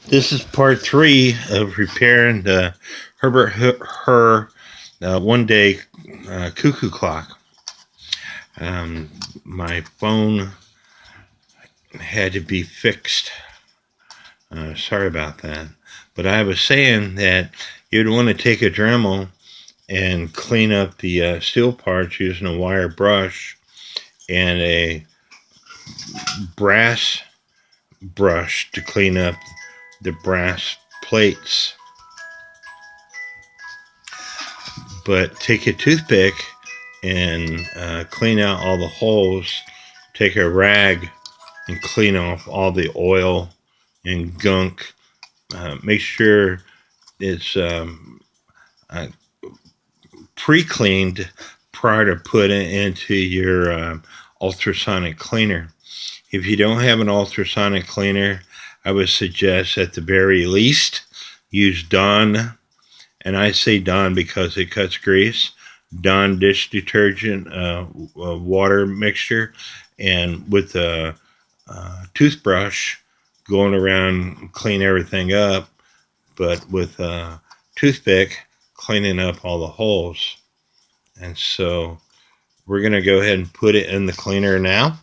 This is part 3 of repairing the Hubert Herr one-day cuckoo clock. My phone had to be fixed. Sorry about that. But I was saying that you'd want to take a Dremel and clean up the steel parts using a wire brush and a brass brush to clean up the brass plates. But take a toothpick and clean out all the holes. Take a rag and clean off all the oil and gunk. Make sure it's pre-cleaned prior to putting it into your ultrasonic cleaner. If you don't have an ultrasonic cleaner, I would suggest at the very least use Dawn. And I say Dawn because it cuts grease. Dawn dish detergent water mixture, and with a toothbrush going around clean everything up, but with a toothpick cleaning up all the holes. And so we're going to go ahead and put it in the cleaner now.